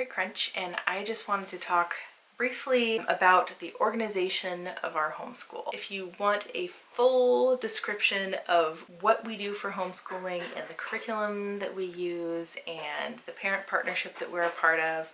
Quick Crunch, and I just wanted to talk briefly about the organization of our homeschool. If you want a full description of what we do for homeschooling and the curriculum that we use and the parent partnership that we're a part of,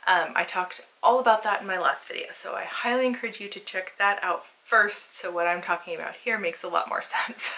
I talked all about that in my last video, so I highly encourage you to check that out first, so what I'm talking about here makes a lot more sense.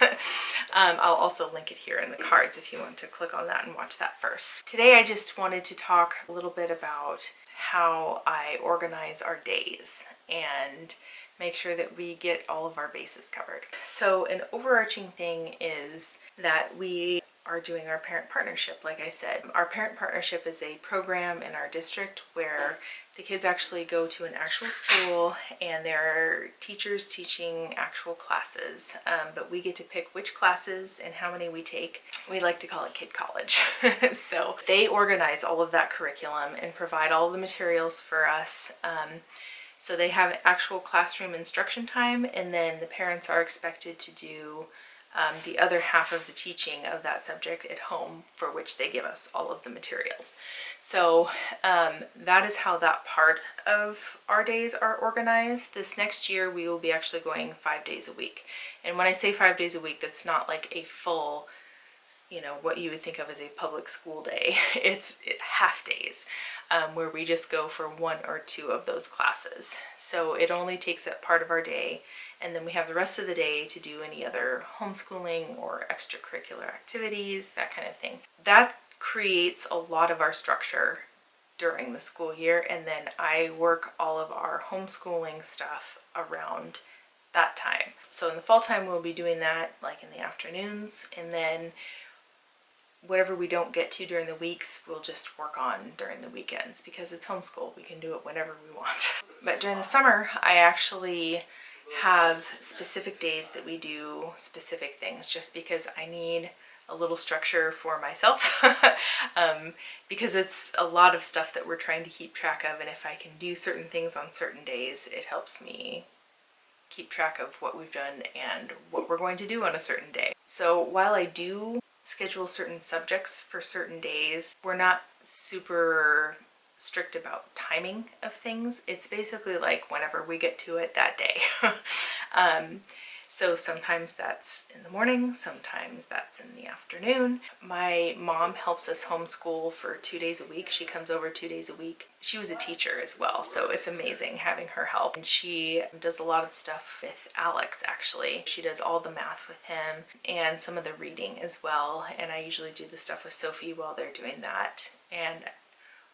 I'll also link it here in the cards if you want to click on that and watch that first. Today I just wanted to talk a little bit about how I organize our days and make sure that we get all of our bases covered. So an overarching thing is that we are doing our parent partnership. Like I said, our parent partnership is a program in our district where the kids actually go to an actual school and there are teachers teaching actual classes, but we get to pick which classes and how many we take. We like to call it Kid College. So they organize all of that curriculum and provide all the materials for us. So they have actual classroom instruction time, and then the parents are expected to do the other half of the teaching of that subject at home, for which they give us all of the materials. So that is how that part of our days are organized. This next year we will be actually going 5 days a week. And when I say 5 days a week, that's not like a full, you know, what you would think of as a public school day. It's half days where we just go for 1 or 2 of those classes. So it only takes up part of our day, and then we have the rest of the day to do any other homeschooling or extracurricular activities, that kind of thing. That creates a lot of our structure during the school year, and then I work all of our homeschooling stuff around that time. So in the fall time we'll be doing that like in the afternoons, and then whatever we don't get to during the weeks we'll just work on during the weekends, because it's homeschool, we can do it whenever we want. But during the summer I actually have specific days that we do specific things, just because I need a little structure for myself. Because it's a lot of stuff that we're trying to keep track of, and if I can do certain things on certain days, it helps me keep track of what we've done and what we're going to do on a certain day. So while I do schedule certain subjects for certain days, we're not super strict about timing of things. It's basically like whenever we get to it that day. So sometimes that's in the morning, sometimes that's in the afternoon. My mom helps us homeschool for 2 days a week. She comes over 2 days a week. She was a teacher as well, so it's amazing having her help. And she does a lot of stuff with Alex, actually. She does all the math with him and some of the reading as well. And I usually do the stuff with Sophie while they're doing that. And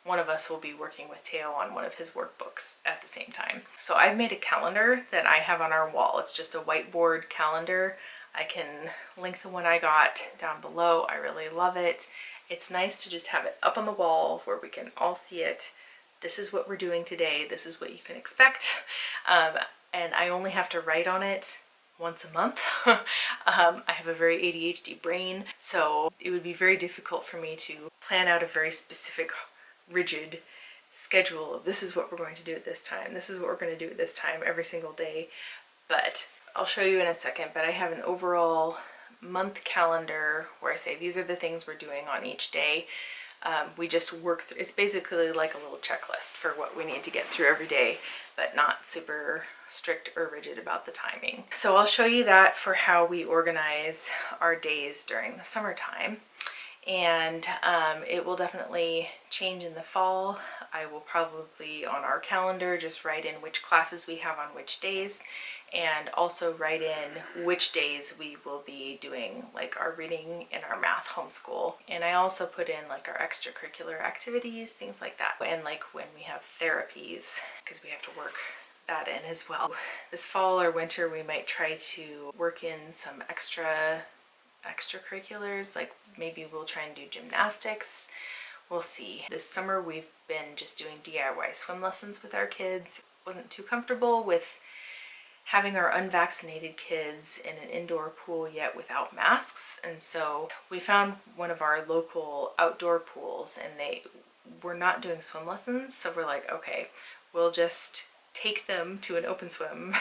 one of us will be working with Teo on one of his workbooks at the same time. So I've made a calendar that I have on our wall. It's just a whiteboard calendar. I can link the one I got down below. I really love it. It's nice to just have it up on the wall where we can all see it. This is what we're doing today. This is what you can expect. And I only have to write on it once a month. I have a very ADHD brain, so it would be very difficult for me to plan out a very specific rigid schedule of this is what we're going to do at this time, this is what we're going to do at this time every single day. But I'll show you in a second, but I have an overall month calendar where I say these are the things we're doing on each day. We just work through, it's basically like a little checklist for what we need to get through every day, but not super strict or rigid about the timing. So I'll show you that for how we organize our days during the summertime. And it will definitely change in the fall. I will probably on our calendar just write in which classes we have on which days, and also write in which days we will be doing like our reading and our math homeschool. And I also put in like our extracurricular activities, things like that, and like when we have therapies, because we have to work that in as well. This fall or winter we might try to work in some extracurriculars, like maybe we'll try and do gymnastics. We'll see. This summer we've been just doing DIY swim lessons with our kids. Wasn't too comfortable with having our unvaccinated kids in an indoor pool yet without masks, and so we found one of our local outdoor pools and they were not doing swim lessons, so we're like, okay, we'll just take them to an open swim,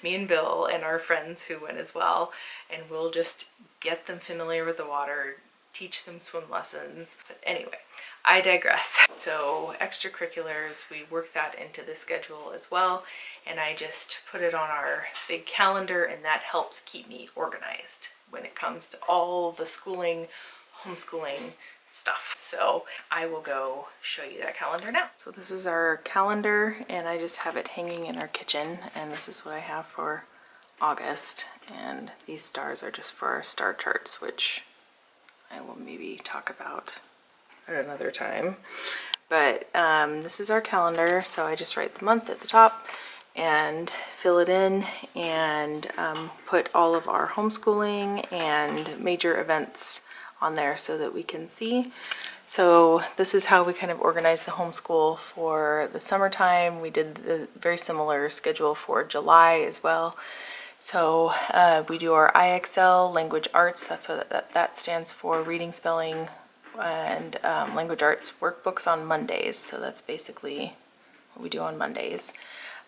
me and Bill and our friends who went as well, and we'll just get them familiar with the water, teach them swim lessons. But anyway, I digress. So extracurriculars, we work that into the schedule as well, and I just put it on our big calendar, and that helps keep me organized when it comes to all the schooling, homeschooling stuff. So I will go show you that calendar now. So this is our calendar, and I just have it hanging in our kitchen, and this is what I have for August, and these stars are just for our star charts, which I will maybe talk about at another time. But this is our calendar, so I just write the month at the top and fill it in, and put all of our homeschooling and major events on there so that we can see. So this is how we kind of organize the homeschool for the summertime. We did the very similar schedule for July as well. So we do our IXL, language arts, that's what that stands for, reading, spelling, and language arts workbooks on Mondays. So that's basically what we do on Mondays.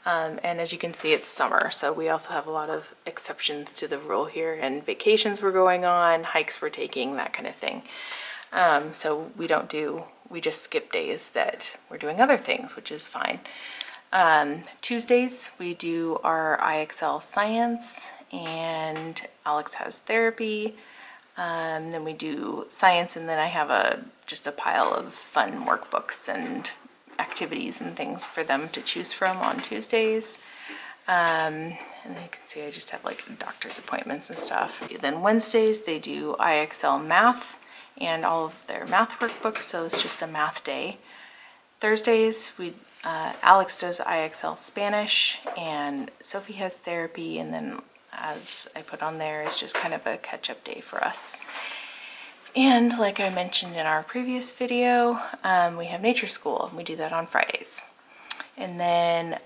And as you can see, it's summer, so we also have a lot of exceptions to the rule here, and vacations were going on, hikes we're taking, that kind of thing. So we just skip days that we're doing other things, which is fine. Tuesdays we do our IXL science, and Alex has therapy. Then we do science, and then I have just a pile of fun workbooks and activities and things for them to choose from on Tuesdays. And then you can see I just have like doctor's appointments and stuff. Then Wednesdays they do IXL math and all of their math workbooks, so it's just a math day. Thursdays Alex does IXL Spanish, and Sophie has therapy, and then as I put on there, it's just kind of a catch-up day for us. And like I mentioned in our previous video, we have nature school, and we do that on Fridays. And then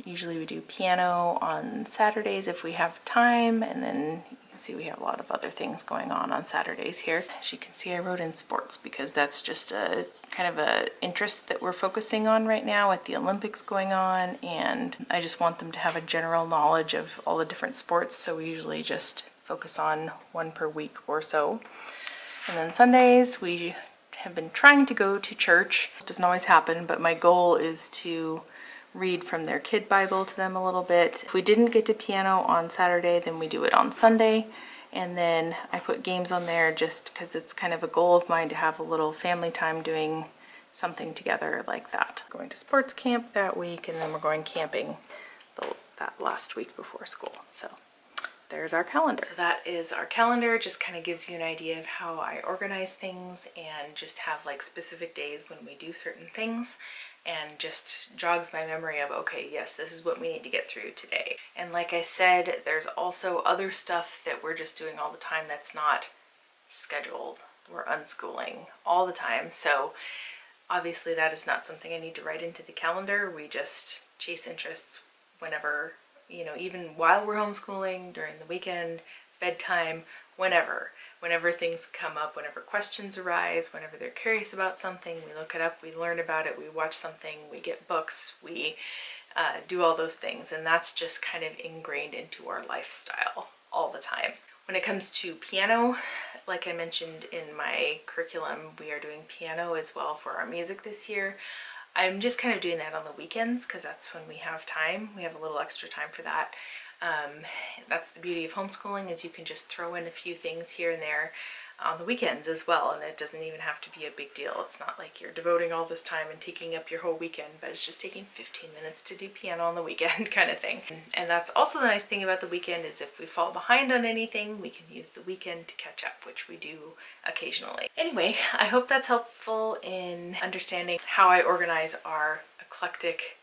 usually we do piano on Saturdays if we have time, and then you can see we have a lot of other things going on Saturdays here. As you can see, I wrote in sports because that's just a kind of a interest that we're focusing on right now with the Olympics going on, and I just want them to have a general knowledge of all the different sports, so we usually just focus on one per week or so. And then Sundays we have been trying to go to church. It doesn't always happen, but my goal is to read from their kid Bible to them a little bit. If we didn't get to piano on Saturday, then we do it on Sunday. And then I put games on there just because it's kind of a goal of mine to have a little family time doing something together like that. Going to sports camp that week, and then we're going camping that last week before school. So there's our calendar. So that is our calendar. Just kind of gives you an idea of how I organize things, and just have like specific days when we do certain things, and just jogs my memory of, okay, yes, this is what we need to get through today. And like I said, there's also other stuff that we're just doing all the time that's not scheduled. We're unschooling all the time. So obviously that is not something I need to write into the calendar. We just chase interests whenever, you know, even while we're homeschooling, during the weekend, bedtime, whenever things come up, whenever questions arise, whenever they're curious about something, we look it up, we learn about it, we watch something, we get books, we do all those things, and that's just kind of ingrained into our lifestyle all the time. When it comes to piano, like I mentioned in my curriculum, we are doing piano as well for our music this year. I'm just kind of doing that on the weekends because that's when we have time. We have a little extra time for that. That's the beauty of homeschooling, is you can just throw in a few things here and there on the weekends as well, and it doesn't even have to be a big deal. It's not like you're devoting all this time and taking up your whole weekend, but it's just taking 15 minutes to do piano on the weekend kind of thing. And that's also the nice thing about the weekend, is if we fall behind on anything, we can use the weekend to catch up, which we do occasionally. Anyway, I hope that's helpful in understanding how I organize our eclectic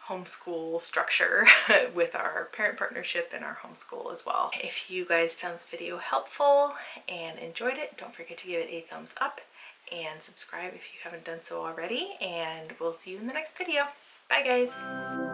homeschool structure with our parent partnership and our homeschool as well. If you guys found this video helpful and enjoyed it, don't forget to give it a thumbs up and subscribe if you haven't done so already, and we'll see you in the next video. Bye guys!